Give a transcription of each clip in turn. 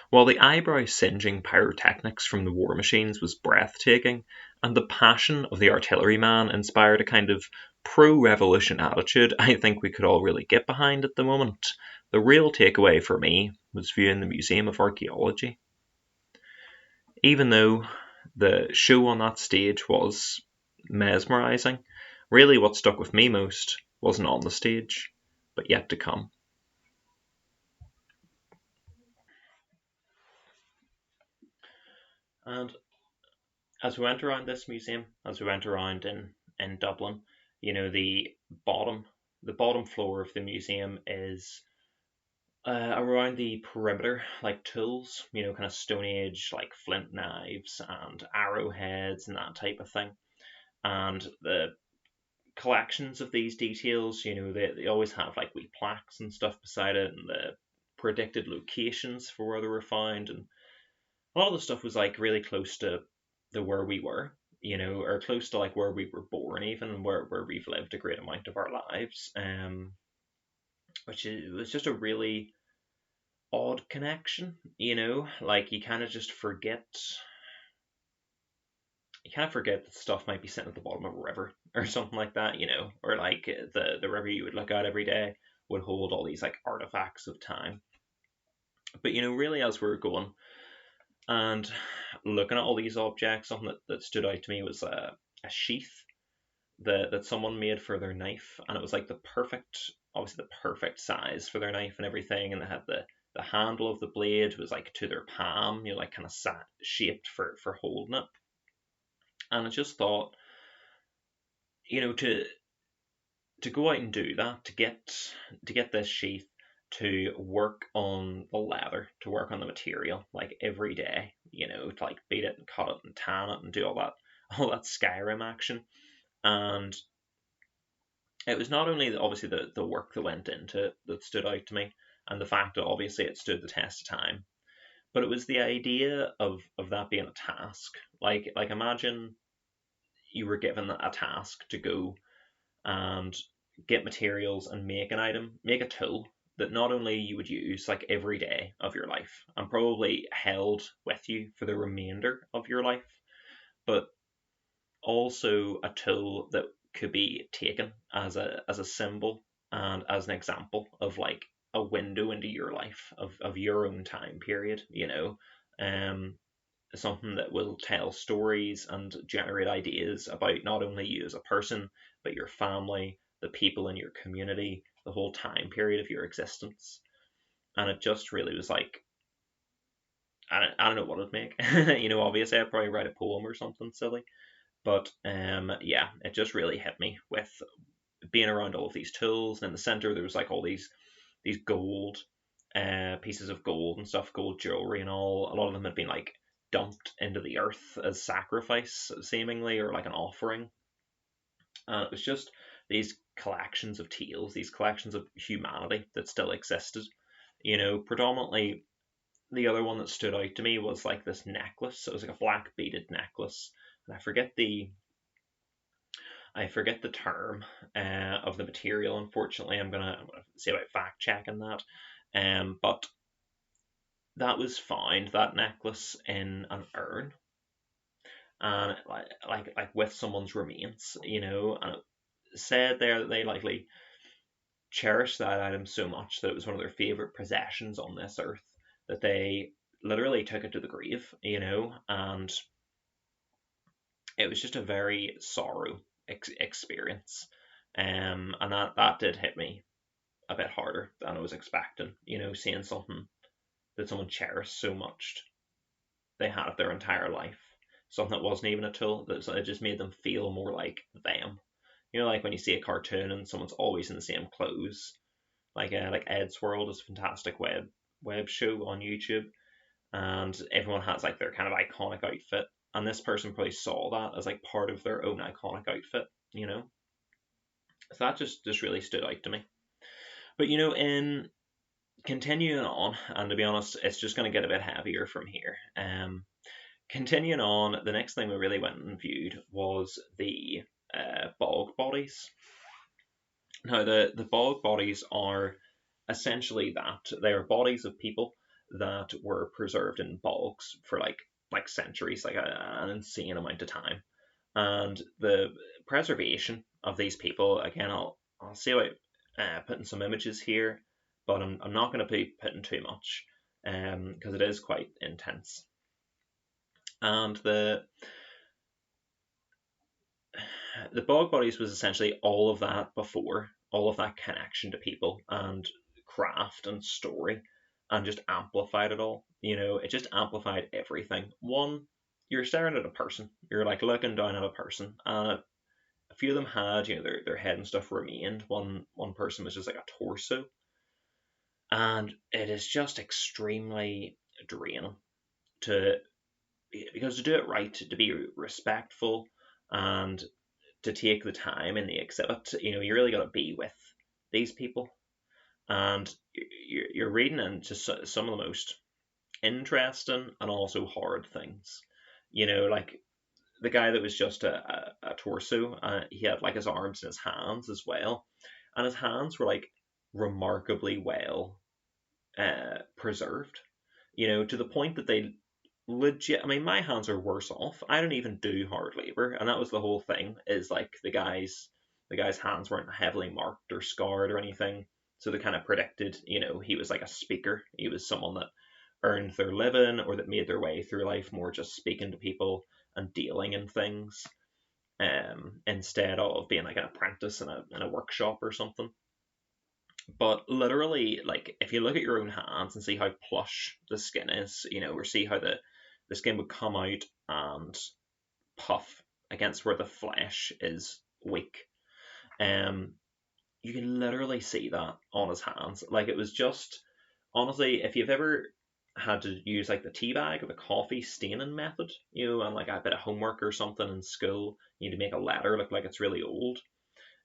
While the eyebrow singeing pyrotechnics from the war machines was breathtaking, and the passion of the artilleryman inspired a kind of pro revolution attitude I think we could all really get behind at the moment, the real takeaway for me was viewing the Museum of Archaeology. Even though the show on that stage was mesmerising, really what stuck with me most wasn't on the stage, but yet to come. And as we went around this museum, as we went around in Dublin, you know, bottom the bottom floor of the museum is around the perimeter, like tools, you know, kind of Stone Age, like flint knives and arrowheads and that type of thing. And the collections of these details, you know, they always have like wee plaques and stuff beside it and the predicted locations for where they were found. And a lot of the stuff was like really close to the where we were, you know, or close to like where we were born, even where we've lived a great amount of our lives. Which was just a really odd connection, you know, like you kind of forget that stuff might be sitting at the bottom of a river or something like that, you know, or like the river you would look at every day would hold all these like artifacts of time. But you know, really, as we were going and looking at all these objects, something that stood out to me was a sheath that someone made for their knife, and it was like obviously the perfect size for their knife and everything, and they had the handle of the blade was like to their palm, you know, like kind of sat shaped for holding it. And I just thought, you know, to go out and do that, to get this sheath, to work on the leather, to work on the material like every day, you know, to like beat it and cut it and tan it and do all that Skyrim action. And it was not only obviously the work that went into it that stood out to me, and the fact that obviously it stood the test of time, but it was the idea of that being a task. Like imagine you were given a task to go and get materials and make an item, make a tool that not only you would use like every day of your life and probably held with you for the remainder of your life, but also a tool that could be taken as a symbol and as an example of like a window into your life of your own time period, you know, um something that will tell stories and generate ideas about not only you as a person, but your family, the people in your community, the whole time period of your existence. And it just really was like, I don't know what it'd make. You know, obviously I'd probably write a poem or something silly. But yeah, it just really hit me with being around all of these tools. And in the center, there was like all these gold pieces of gold and stuff, gold jewelry and all. A lot of them had been like dumped into the earth as sacrifice, seemingly, or like an offering. And it was just these collections of tales, these collections of humanity that still existed. You know, predominantly the other one that stood out to me was like this necklace. It was like a black beaded necklace. And I forget the term of the material. Unfortunately, I'm gonna see about fact checking that. But that was found, that necklace, in an urn, and like with someone's remains, you know, and it said there that they likely cherished that item so much that it was one of their favorite possessions on this earth, that they literally took it to the grave, you know, and it was just a very sorrow experience. And that did hit me a bit harder than I was expecting. You know, seeing something that someone cherished so much, they had their entire life, something that wasn't even a tool, that it just made them feel more like them. You know, like when you see a cartoon and someone's always in the same clothes, like Ed's World is a fantastic web show on YouTube, and everyone has like their kind of iconic outfit, and this person probably saw that as like part of their own iconic outfit, you know. So that just really stood out to me. But you know, in continuing on, and to be honest, it's just going to get a bit heavier from here. Continuing on, the next thing we really went and viewed was the bog bodies. Now, the bog bodies are essentially that they are bodies of people that were preserved in bogs for like centuries, like an insane amount of time. And the preservation of these people, again, I'll see about putting some images here, but I'm not going to be putting too much because it is quite intense. And the bog bodies was essentially all of that before, all of that connection to people and craft and story, and just amplified it all. It just amplified everything. One, you're staring at a person, you're like looking down at a person, and a few of them had, their head and stuff remained. One person was just like a torso, and it is just extremely draining to because to do it right, to be respectful, and to take the time in the exhibit. You really got to be with these people, and you're reading into some of the most interesting and also hard things. Like the guy that was just a torso, he had like his arms and his hands as well, and his hands were like remarkably well preserved. To the point that they legit. I mean, my hands are worse off. I don't even do hard labor, and that was the whole thing. Is like the guy's hands weren't heavily marked or scarred or anything, so they kind of predicted. He was like a speaker. He was someone that earned their living or that made their way through life more just speaking to people and dealing in things, instead of being like an apprentice in a workshop or something. But literally, like if you look at your own hands and see how plush the skin is, or see how the skin would come out and puff against where the flesh is weak, um, you can literally see that on his hands. Like it was just honestly, if you've ever had to use like the tea bag or the coffee staining method, and like a bit of homework or something in school, you need to make a letter look like it's really old,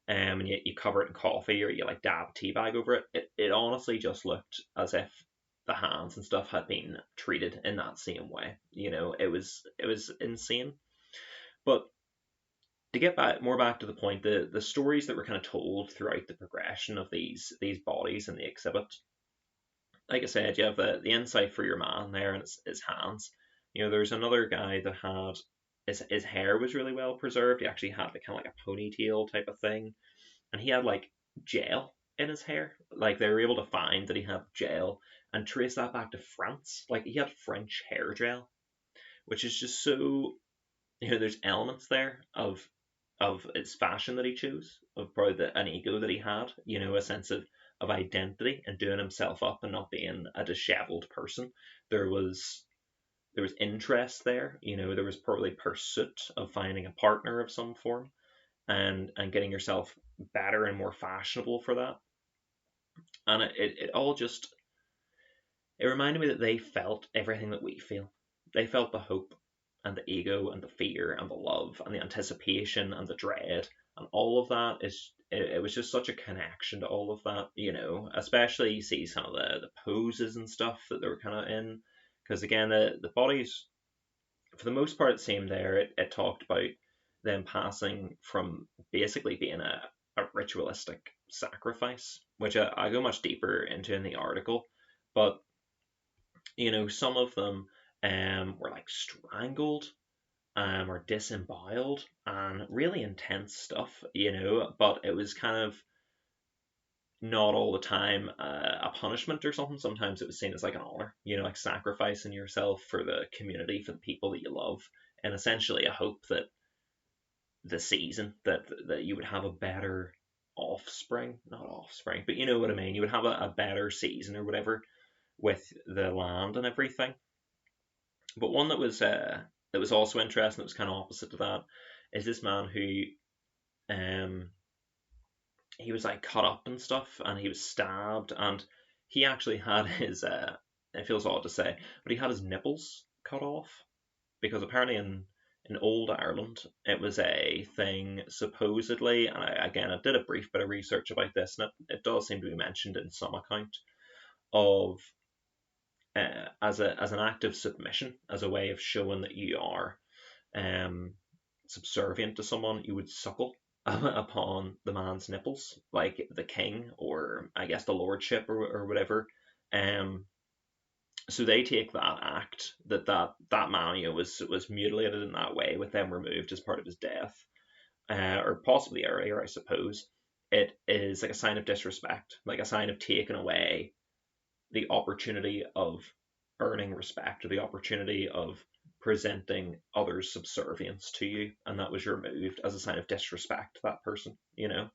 and you cover it in coffee or you like dab tea bag over it. It honestly just looked as if the hands and stuff had been treated in that same way. It was insane. But to get back to the point, the stories that were kind of told throughout the progression of these bodies in the exhibit, like I said, you have the insight for your man there and his hands. There's another guy that had his hair was really well preserved. He actually had kind of like a ponytail type of thing, and he had like gel in his hair. Like they were able to find that he had gel and trace that back to France. Like he had French hair gel, which is just so there's elements there of its fashion that he chose, of probably an ego that he had, a sense of identity and doing himself up and not being a disheveled person. There was interest there, there was probably pursuit of finding a partner of some form and getting yourself better and more fashionable for that. And it all just it reminded me that they felt everything that we feel. They felt the hope and the ego and the fear and the love and the anticipation and the dread and all of that is it was just such a connection to all of that, especially you see some of the poses and stuff that they were kind of in, because again the bodies for the most part it seemed there it talked about them passing from basically being a ritualistic sacrifice, which I go much deeper into in the article, but some of them were like strangled, or disemboweled and really intense stuff, but it was kind of not all the time a punishment or something. Sometimes it was seen as like an honor, like sacrificing yourself for the community, for the people that you love, and essentially a hope that the season that you would have a better offspring, not offspring, but you know what I mean. You would have a better season or whatever with the land and everything. But one that was also interesting, that was kind of opposite to that, is this man who he was like cut up and stuff, and he was stabbed, and he actually had his it feels odd to say, but he had his nipples cut off because apparently in old Ireland it was a thing supposedly, and I did a brief bit of research about this, and it does seem to be mentioned in some account of as an act of submission, as a way of showing that you are um, subservient to someone, you would suckle upon the man's nipples, like the king, or I guess the lordship, or whatever. Um, So they take that act that man, was mutilated in that way, with them removed as part of his death, or possibly earlier, I suppose. It is like a sign of disrespect, like a sign of taking away the opportunity of earning respect, or the opportunity of presenting others' subservience to you, and that was removed as a sign of disrespect to that person. And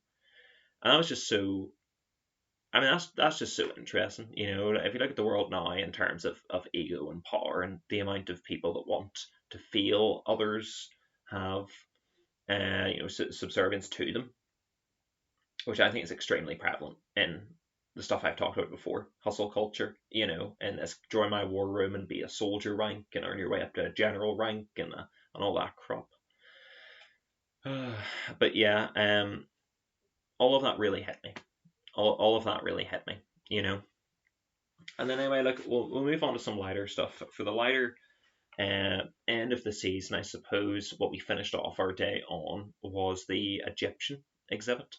that was just so. I mean, that's just so interesting. If you look at the world now in terms of ego and power, and the amount of people that want to feel others have, subservience to them, which I think is extremely prevalent in the stuff I've talked about before, hustle culture, and this join my war room and be a soldier rank and earn your way up to a general rank, and all that crap. But yeah, all of that really hit me. All of that really hit me. And then anyway, look, we'll move on to some lighter stuff. For the lighter end of the season, I suppose what we finished off our day on was the Egyptian exhibit.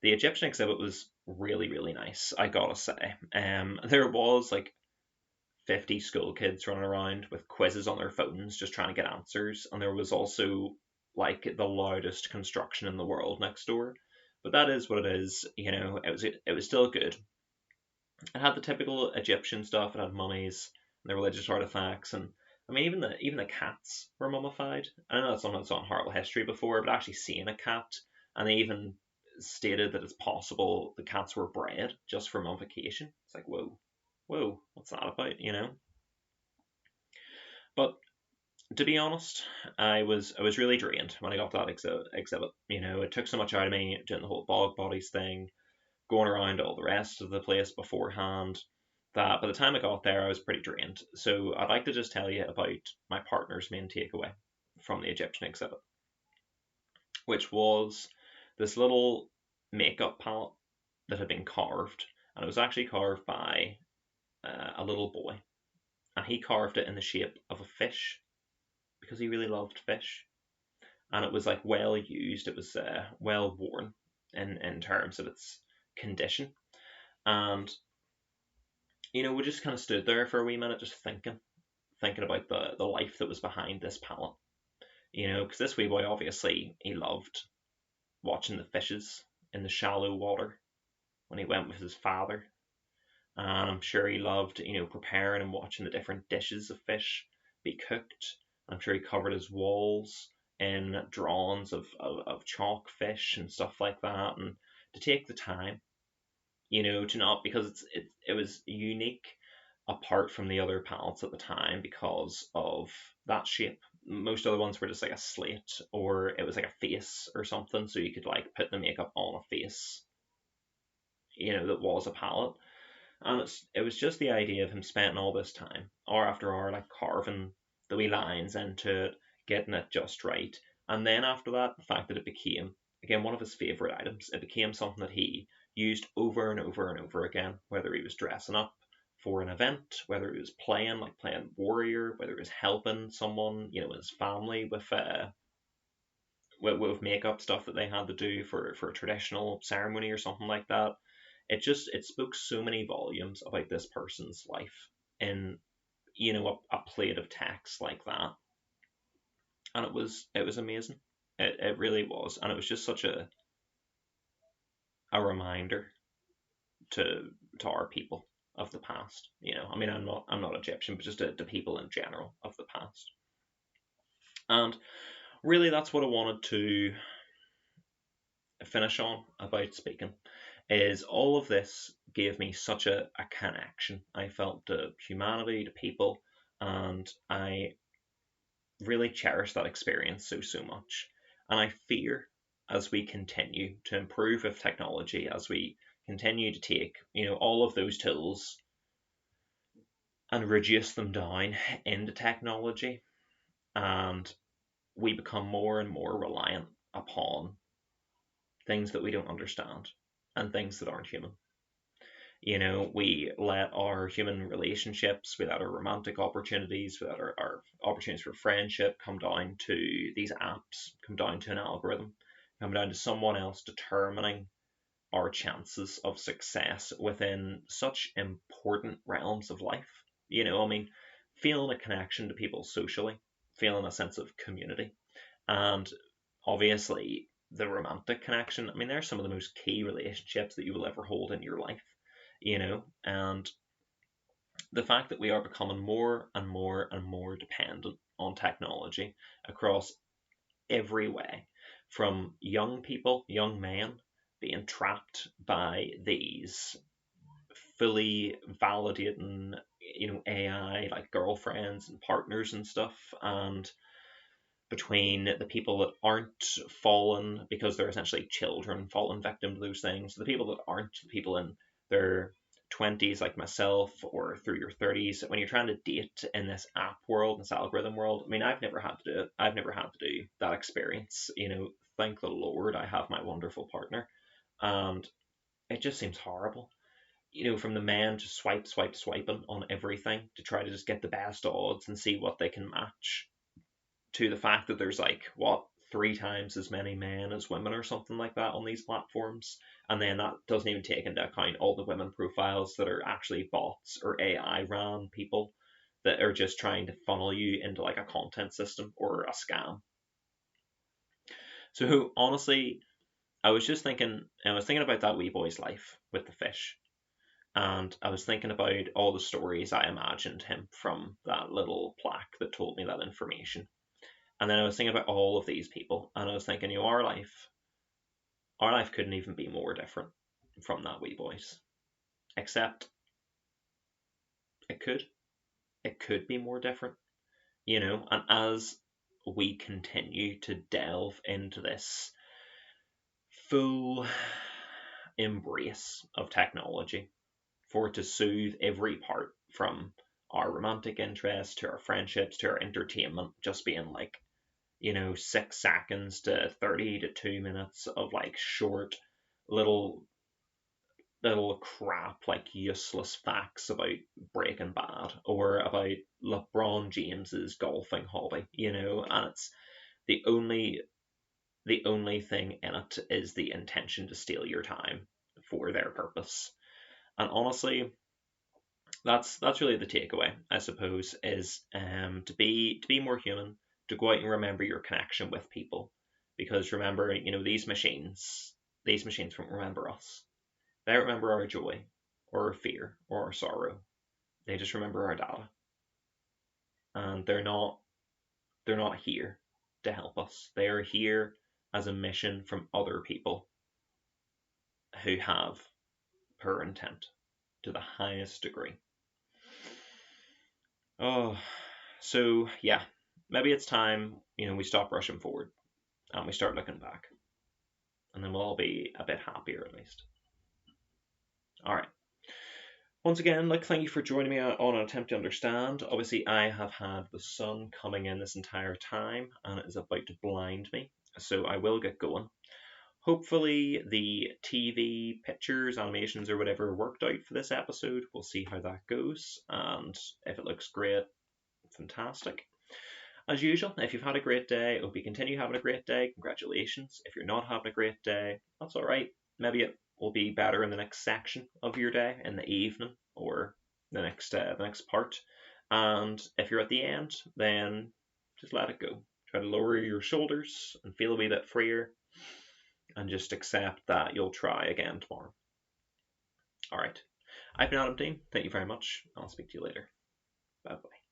The Egyptian exhibit was really, really nice, I gotta say. There was like 50 school kids running around with quizzes on their phones just trying to get answers, and there was also like the loudest construction in the world next door. But that is what it is. It was still good. It had the typical Egyptian stuff. It had mummies and the religious artifacts, and I mean even the cats were mummified. I know that's something that's on Horrible History before, but actually seeing a cat, and they even stated that it's possible the cats were bred just for mummification. It's like whoa, what's that about? But to be honest, I was really drained when I got to that exhibit. It took so much out of me doing the whole bog bodies thing, going around all the rest of the place beforehand, that by the time I got there, I was pretty drained. So I'd like to just tell you about my partner's main takeaway from the Egyptian exhibit, which was this little makeup palette that had been carved, and it was actually carved by a little boy, and he carved it in the shape of a fish because he really loved fish, and it was like well used. It was well worn in terms of its condition, and we just kind of stood there for a wee minute, just thinking about the life that was behind this palette. Because this wee boy, obviously he loved watching the fishes in the shallow water when he went with his father, and I'm sure he loved preparing and watching the different dishes of fish be cooked. I'm sure he covered his walls in drawings of chalk fish and stuff like that, and to take the time, to not, because it was unique apart from the other palettes at the time because of that shape. Most other ones were just like a slate, or it was like a face or something, so you could like put the makeup on a face, that was a palette. And it was just the idea of him spending all this time, hour after hour, like carving the wee lines into it, getting it just right. And then after that, the fact that it became, again, one of his favourite items. It became something that he used over and over and over again, whether he was dressing up for an event, whether he was playing, like playing warrior, whether he was helping someone, his family with makeup stuff that they had to do for a traditional ceremony or something like that. It spoke so many volumes about this person's life in a plate of text like that, and it was amazing. It really was, and it was just such a reminder to our people of the past. I mean, I'm not Egyptian, but just to people in general of the past. And really, that's what I wanted to finish on about speaking. Is all of this gave me such a connection. I felt to humanity, to people, and I really cherish that experience so much. And I fear, as we continue to improve with technology, as we continue to take all of those tools and reduce them down into technology, and we become more and more reliant upon things that we don't understand and things that aren't human. We let our human relationships, we let our romantic opportunities, we let our opportunities for friendship come down to these apps, come down to an algorithm, come down to someone else determining our chances of success within such important realms of life. I mean, feeling a connection to people socially, feeling a sense of community, and obviously the romantic connection. I mean, they're some of the most key relationships that you will ever hold in your life, and the fact that we are becoming more and more and more dependent on technology across every way, from young people, young men, being trapped by these fully validating, AI like girlfriends and partners and stuff, and between the people that aren't fallen because they're essentially children fallen victim to those things, the people that aren't, the people in their 20s like myself or through your 30s, when you're trying to date in this app world, this algorithm world. I mean, I've never had to do it. I've never had to do that experience. Thank the Lord I have my wonderful partner. And it just seems horrible. From the men just swiping on everything to try to just get the best odds and see what they can match, to the fact that there's like what, three times as many men as women or something like that on these platforms. And then that doesn't even take into account all the women profiles that are actually bots or AI ran people that are just trying to funnel you into like a content system or a scam. So honestly, I was thinking about that wee boy's life with the fish. And I was thinking about all the stories I imagined him from that little plaque that told me that information. And then I was thinking about all of these people, and I was thinking, our life couldn't even be more different from that wee boy's. Except it could. It could be more different, And as we continue to delve into this full embrace of technology for it to soothe every part, from our romantic interests to our friendships to our entertainment, just being like 6 seconds to 30 to 2 minutes of like short little crap, like useless facts about Breaking Bad or about LeBron James's golfing hobby, and it's the only thing in it is the intention to steal your time for their purpose. And honestly, that's really the takeaway, I suppose, is to be more human, to go out and remember your connection with people, because remember, these machines won't remember us. They don't remember our joy, or our fear, or our sorrow. They just remember our data, and they're not here to help us. They are here as a mission from other people who have poor intent to the highest degree. Oh, so yeah, maybe it's time, we stop rushing forward and we start looking back. And then we'll all be a bit happier at least. All right. Once again, thank you for joining me on an attempt to understand. Obviously, I have had the sun coming in this entire time and it is about to blind me. So I will get going. Hopefully the TV pictures, animations, or whatever worked out for this episode. We'll see how that goes. And if it looks great, fantastic. As usual, if you've had a great day, I hope you continue having a great day. Congratulations. If you're not having a great day, that's all right. Maybe it will be better in the next section of your day, in the evening, or the next part. And if you're at the end, then just let it go. Try to lower your shoulders and feel a wee bit freer, and just accept that you'll try again tomorrow. All right. I've been Adam Dean. Thank you very much. I'll speak to you later. Bye bye.